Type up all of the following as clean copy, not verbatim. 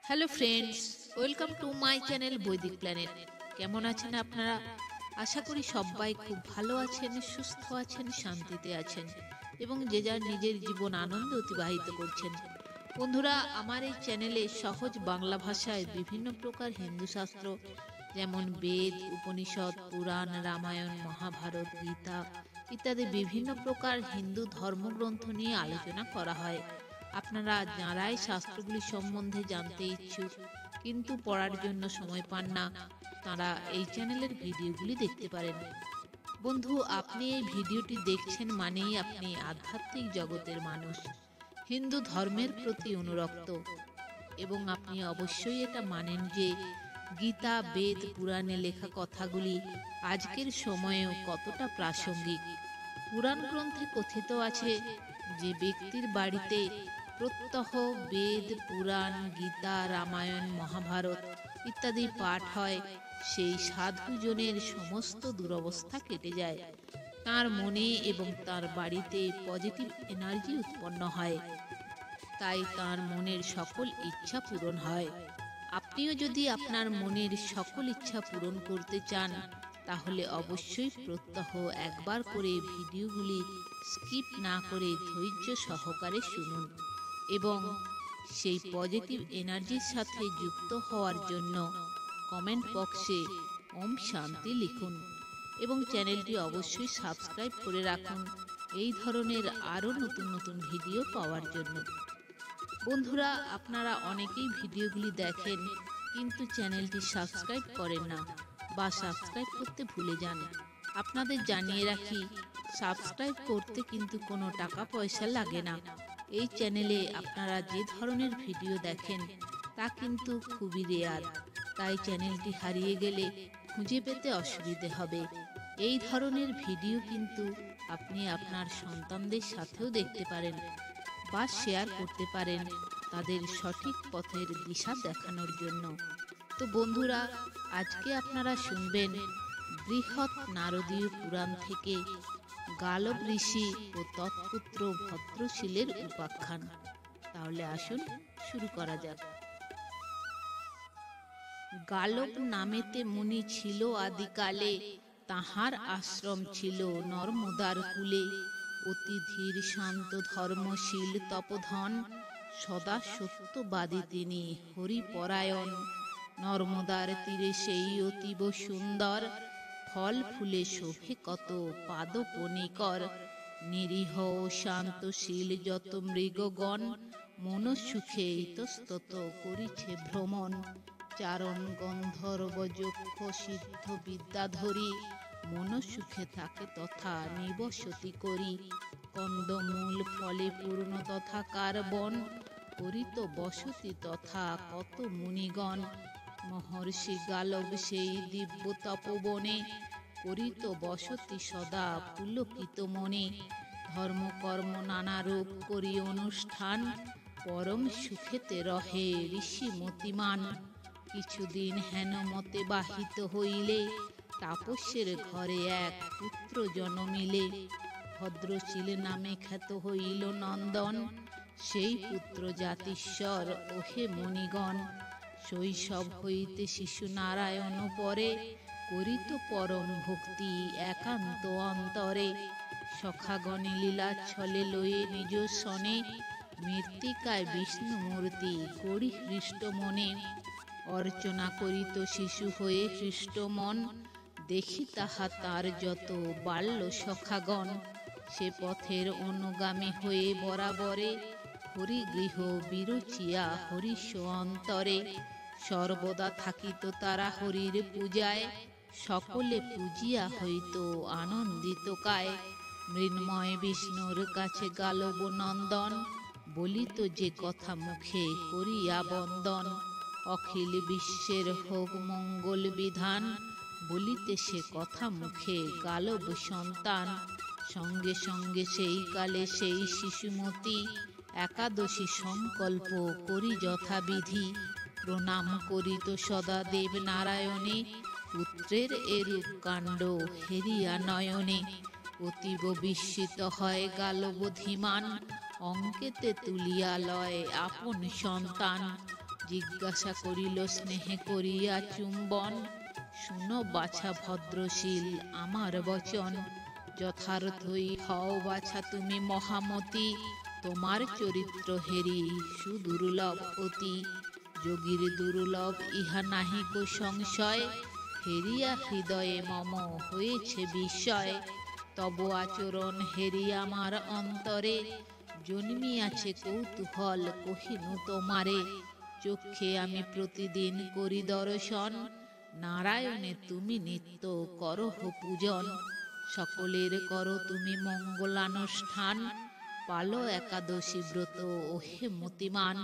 Hello friends, welcome to my channel বৈদিক planet. কেমন আছেন আপনারা? আশা করি সবাই খুব ভালো আছেন, সুস্থ আছেন, শান্তিতে আছেন এবং যে যার নিজের জীবন আনন্দে অতিবাহিত করছেন। বন্ধুরা, আমার এই চ্যানেলে সহজ বাংলা ভাষায় বিভিন্ন প্রকার হিন্দু শাস্ত্র যেমন বেদ, উপনিষদ, পুরাণ, রামায়ণ, মহাভারত, গীতা ইত্যাদি বিভিন্ন প্রকার হিন্দু ধর্মগ্রন্থ নিয়ে আলোচনা করা হয়। আপনারা যারাই শাস্ত্রগুলি সম্বন্ধে জানতে ইচ্ছুক কিন্তু পড়ার জন্য সময় পান না, তারা এই চ্যানেলের ভিডিওগুলি দেখতে পারেন। বন্ধু, আপনি এই ভিডিওটি দেখছেন মানেই আপনি আধ্যাত্মিক জগতের মানুষ, হিন্দু ধর্মের প্রতি অনুরক্ত এবং আপনি অবশ্যই এটা মানেন যে গীতা, বেদ, পুরাণে লেখা কথাগুলি আজকের সময়েও কতটা প্রাসঙ্গিক। পুরাণ গ্রন্থে কথিত আছে যে ব্যক্তির বাড়িতে প্রত্যহ বেদ, পুরাণ, গীতা, রামায়ণ, মহাভারত ইত্যাদি পাঠ হয়, সেই সাধুজনের সমস্ত দুরবস্থা কেটে যায়। তার মনে এবং তার বাড়িতে পজিটিভ এনার্জি উৎপন্ন হয়, তাই তার মনের সকল ইচ্ছা পূরণ হয়। আপনিও যদি আপনার মনের সকল ইচ্ছা পূরণ করতে চান তাহলে অবশ্যই প্রত্যহ একবার করে ভিডিওগুলি স্কিপ না করে ধৈর্য সহকারে শুনুন এবং সেই পজিটিভ এনার্জির সাথে যুক্ত হওয়ার জন্য কমেন্ট বক্সে ওম শান্তি লিখুন এবং চ্যানেলটি অবশ্যই সাবস্ক্রাইব করে রাখুন এই ধরনের আরও নতুন নতুন ভিডিও পাওয়ার জন্য। বন্ধুরা, আপনারা অনেকেই ভিডিওগুলি দেখেন কিন্তু চ্যানেলটি সাবস্ক্রাইব করেন না বা সাবস্ক্রাইব করতে ভুলে যান। আপনাদের জানিয়ে রাখি, সাবস্ক্রাইব করতে কিন্তু কোনো টাকা পয়সা লাগে না। এই চ্যানেলে আপনারা যে ধরনের ভিডিও দেখেন তা কিন্তু খুবই রেয়ার, তাই চ্যানেলটি হারিয়ে গেলে খুঁজে পেতে অসুবিধে হবে। এই ধরনের ভিডিও কিন্তু আপনি আপনার সন্তানদের সাথেও দেখতে পারেন বা শেয়ার করতে পারেন তাদের সঠিক পথের দিশা দেখানোর জন্য। তো বন্ধুরা, আজকে আপনারা শুনবেন বৃহৎ নারদীয় পুরাণ থেকে গালব ঋষি ও তৎপুত্র ভদ্রশীলের উপাখ্যান। তাহলে আসুন শুরু করা যাক। গালব নামেতে মুনি ছিল আদিকালে, তাহার আশ্রম ছিল নর্মদার কূলে। অতি ধীর শান্ত ধর্মশীল তপধন, সদা সত্যবাদী তিনি হরিপরায়ণ। নর্মদার তীরে সেই অতীব সুন্দর, ফল ফুলে শোভে কত পাদপনিকর। নিরীহ শান্তশীল যত মৃগগণ, মনসুখে ইতস্তত করিছে ভ্রমণ। চারণ গন্ধর্ব যক্ষ সিদ্ধ বিদ্যাধরী, মনসুখে থাকে তথা নিবসতি করি। কন্দমূল ফলে পূর্ণ তথা কারবন, করিত বসতি তথা কত মুনিগণ। মহর্ষি গালব সেই দিব্য তপবনে, করিত বসতি সদা পুলকিত মনে। ধর্মকর্ম নানা রূপ করি অনুষ্ঠান, পরম সুখেতে রহে ঋষি মতিমান। কিছুদিন হেন মতে বাহিত হইলে, তাপস্যের ঘরে এক পুত্র জন্মিলে। ভদ্রশীল নামে খ্যাত হইল নন্দন, সেই পুত্র জাতিশ্বর ওহে মণিগণ। শৈশব হইতে শিশু নারায়ণ পরে, করিত পরম ভক্তি একান্ত অন্তরে। সখাগণে লীলাচ্ছলে লয়ে নিজ সনে, মৃত্তিকায় বিষ্ণু মূর্তি করি হৃষ্ট মনে। অর্চনা করিত শিশু হয়ে হৃষ্ট মন, দেখি তাহা তার যত বাল্য সখাগণ। সে পথের অনুগামী হয়ে বরাবরে, হরিগৃহ বিরচিয়া হরিষ অন্তরে। সর্বদা থাকিত তারা হরির পূজায়, সকলে পূজিয়া হইত আনন্দিত কায়। মৃন্ময় বিষ্ণুর কাছে গালব নন্দন, বলিত যে কথা মুখে করিয়া বন্দন। অখিল বিশ্বের হোক মঙ্গল বিধান, বলিতে সে কথা মুখে গালব সন্তান। সঙ্গে সঙ্গে সেই কালে সেই শিশুমতি, একাদশী সংকল্প করি যথাবিধি। প্রণাম করিত সদা দেব নারায়ণে, পুত্রের এরূপ কাণ্ড হেরিয়া নয়নে। অতীব বিস্মিত হয় গালব ধীমান, অঙ্কেতে তুলিয়া লয় আপন সন্তান। জিজ্ঞাসা করিল স্নেহে করিয়া চুম্বন, শুনো বাছা ভদ্রশীল আমার বচন, যথার্থই হও বাছা তুমি মহামতি, তোমার চরিত্র হেরি সুদুর্লভ অতি, যোগীর দুর্লভ ইহা নাহি কো সংশয়, হেরিয়া হৃদয়ে মম হয়েছে বিস্ময়, তব আচরণ হেরি আমার অন্তরে, জন্মিয়াছে কৌতূহল কহিনু তোমারে, চক্ষে আমি প্রতিদিন করি দর্শন, নারায়ণে তুমি নিত্য করহ পূজন, সকলের করো তুমি মঙ্গলানুষ্ঠান, পালো একাদশী ব্রত ওহে মতিমান,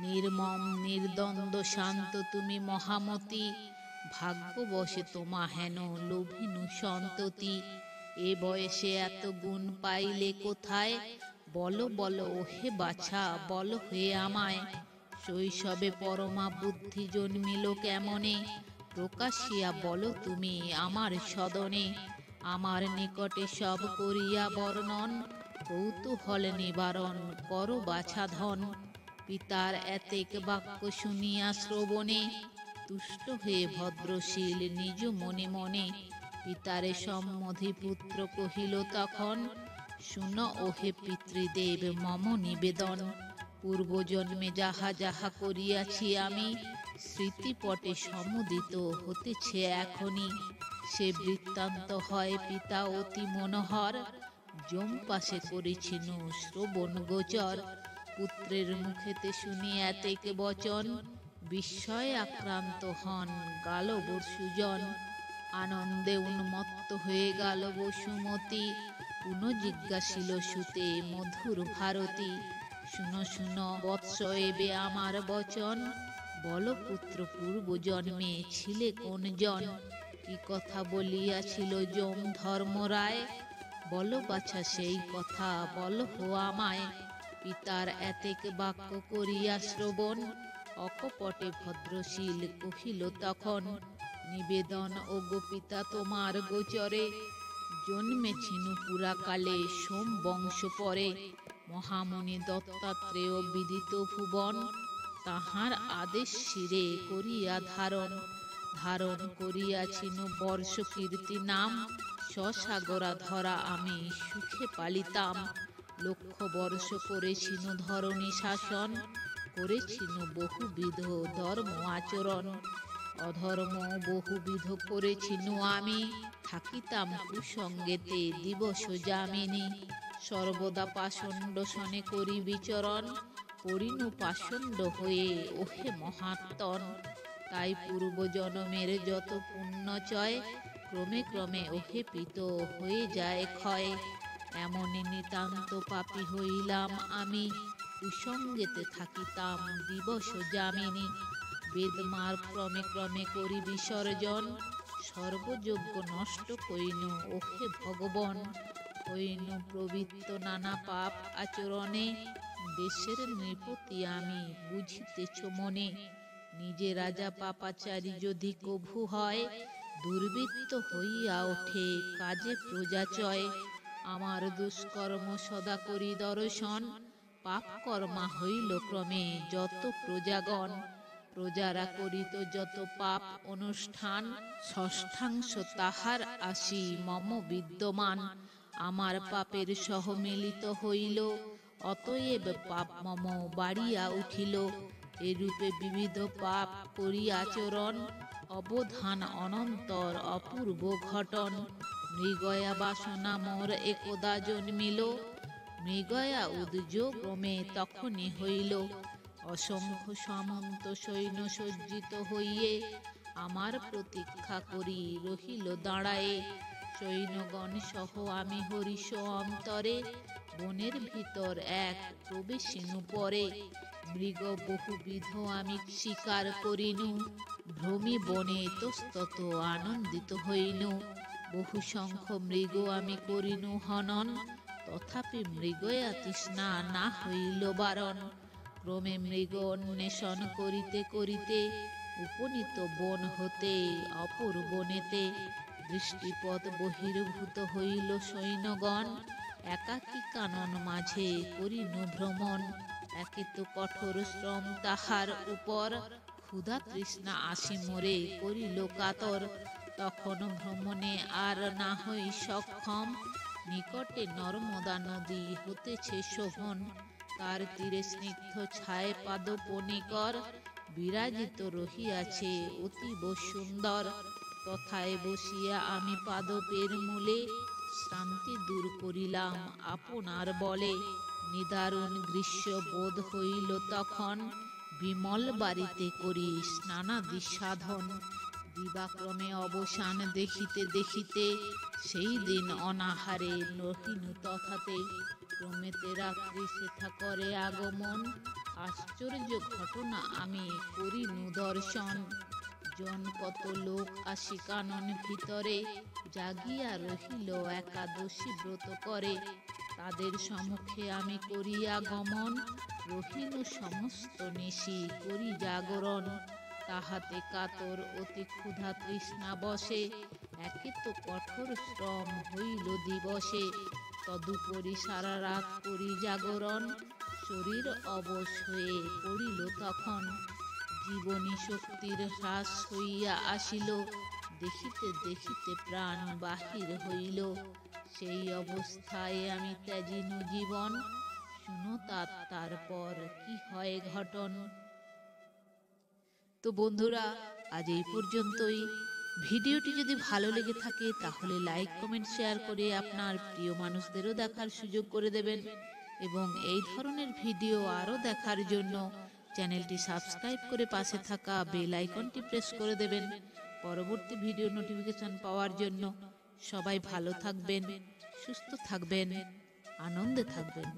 নির্মম নির্দ্বন্দ্ব শান্ত তুমি মহামতি, ভাগ্যবশে তোমা হেন লোভিনু সন্ততি, এ বয়সে এত গুণ পাইলে কোথায়, বলো বলো ওহে বাছা বলো হে আমায়, শৈশবে পরমা বুদ্ধি জন্মিল কেমনে, প্রকাশিয়া বলো তুমি আমার সদনে, আমার নিকটে সব করিয়া বর্ণন, কৌতূহল নিবারণ করো বাছা ধন, পিতার এতেক বাক্য শুনিয়া শ্রবণে, তুষ্ট হয়ে ভদ্রশীল নিজ মনে মনে, পিতারে সম্মধি পুত্র কহিল তখন, শুনো ওহে পিতৃদেব মম নিবেদন, পূর্বজন্মে যাহা যাহা করিয়াছি আমি, স্মৃতিপটে সমুদিত হতেছে এখনই, সে বৃত্তান্ত হয় পিতা অতি মনোহর, যমপাশে করেছিনু শ্রবণ গোচর, পুত্রের মুখেতে শুনি এতেক বচন, বিস্ময়ে আক্রান্ত হন গালব সুজন, আনন্দে উন্মত্ত হয়ে গেল বসুমতী, পুনঃ জিজ্ঞাসিল সুতে মধুর ভারতী, শুনো শুনো বৎস এবে আমার বচন, বলো পুত্র পূর্ব জন্মে ছিলে কোন জন, কি কথা বলিয়াছিল যম ধর্মরায়, বলো বাছা সেই কথা বলো হো আমায়, পিতার এতেক বাক্য করিয়া শ্রবণ, অকপটে ভদ্রশীল কহিল তখন, নিবেদন ওগো পিতা তোমার গোচরে, জন্মেছিনু পুরাকালে সোম বংশ পরে, মহামুনি দত্তাত্রেয় বিদিত ভুবন, তাহার আদেশ শিরে করিয়া ধারণ, ধারণ করিয়াছিনু বর্ষ কীর্তি নাম, সসাগরা ধরা আমি সুখে পালিতাম, লক্ষ বর্ষ করেছিনু ধরণী শাসন, করেছিনু বহুবিধ ধর্ম আচরণ, অধর্ম বহুবিধ করেছিনু আমি, থাকিতাম কুসঙ্গেতে দিবস যামিনী, সর্বদা পাষণ্ড শনে করি বিচরণ, পরিণু পাষণ্ড হয়ে ওহে মহাত্মন, তাই পূর্ব জনমের যত পুণ্যচয়, ক্রমে ক্রমে ওহে পিত হয়ে যায় ক্ষয়, এমনই নিতান্ত পাপী হইলাম আমি, কুসঙ্গেতে থাকিতাম দিবস যামিনী, বেদমার ক্রমে ক্রমে করি বিসর্জন, সর্বযজ্ঞ নষ্ট কইনু ওহে ভগবন, হইনু প্রবৃত্ত নানা পাপ আচরণে, দেশের নৃপতি আমি বুঝিতেছ মনে, নিজে রাজা পাপাচারী যদি কভু হয়, দুর্বৃত্ত হইয়া ওঠে কাজে প্রজাচয়, আমার দুষ্কর্ম সদা করি দর্শন, পাপ কর্মা হইল ক্রমে যত প্রজাগণ, প্রজারা করিত যত পাপ অনুষ্ঠান, ষষ্ঠাংশ তাহার আসি মম বিদ্যমান, আমার পাপের সহ মিলিত হইল, অতএব পাপ মম বাড়িয়া উঠিল, এরূপে বিবিধ পাপ করি আচরণ, অবধান অনন্তর অপূর্ব ঘটন, মৃগয়া বাসনা মোর একদা জন্মিল, মৃগয়া উদ্যোগ ক্রমে তখনই হইল, অসংখ্য সামন্ত সৈন্য সজ্জিত হইয়ে, আমার প্রতীক্ষা করি রহিল দাঁড়ায়ে, সৈন্যগণ সহ আমি হরিষ অন্তরে, বনের ভিতর এক প্রবেশিনু পরে, মৃগ বহুবিধ আমি শিকার করিনু, ভ্রমি বনে তস্তত আনন্দিত হইনু, বহু সংখ্য মৃগ আমি করিনু হনন, তথাপি মৃগয়া তৃষ্ণা না হইল বারণ, ক্রমে মৃগ অন্বেষণ করিতে করিতে, উপনীত বন হতে অপর বনেতে, দৃষ্টিপথ বহির্ভূত হইল সৈন্যগণ, একাকী কানন মাঝে করিনু ভ্রমণ, একে তো কঠোর শ্রম তাহার উপর, ক্ষুধা তৃষ্ণা আসি মোরে করিল কাতর। তখন ভ্রমণে আর না হই সক্ষম, নিকটে নর্মদা নদী হতেছে শোভন। তার তীরে স্নিগ্ধ ছায় পাদ পনিকর, বিরাজিত রহিয়াছে অতীব সুন্দর। তথায় বসিয়া আমি পাদপের মূলে, শ্রান্তি দূর করিলাম আপনার বলে। নিদারুণ গ্রীষ্ম বোধ হইল তখন, বিমল বাড়িতে করি স্নানাদি সাধন। দিবাক্রমে অবসান দেখিতে দেখিতে, সেই দিন অনাহারে রহিনু তথাতে। ক্রমেতে রাত্রি সেথা করে আগমন, আশ্চর্য ঘটনা আমি করিনু দর্শন। জন কত লোক আসি কানন ভিতরে, জাগিয়া রহিল একাদশী ব্রত করে। তাদের সম্মুখে আমি করিয়া গমন, রহিনু সমস্ত নিশি করি জাগরণ। তাহাতে কাতর অতি ক্ষুধা তৃষ্ণা বসে, একে তো কঠোর শ্রম হইল দিবসে। তদুপরি সারা রাত করি জাগরণ, শরীর অবশ হয়ে পড়িল তখন। জীবনী শক্তির হ্রাস হইয়া আসিল, দেখিতে দেখিতে প্রাণ বাহির হইল। সেই অবস্থায় আমি ত্যাজিনু জীবন, শুনো তারপর কি হয় ঘটন। তো বন্ধুরা, আজ এই পর্যন্তই। ভিডিওটি যদি ভালো লেগে থাকে তাহলে লাইক কমেন্ট শেয়ার করে আপনার প্রিয় মানুষদেরও দেখার সুযোগ করে দেবেন, এবং এই ধরনের ভিডিও আরও দেখার জন্য চ্যানেলটি সাবস্ক্রাইব করে পাশে থাকা বেল আইকনটি প্রেস করে দেবেন পরবর্তী ভিডিও নোটিফিকেশন পাওয়ার জন্য। সবাই ভালো থাকবেন, সুস্থ থাকবেন, আনন্দে থাকবেন।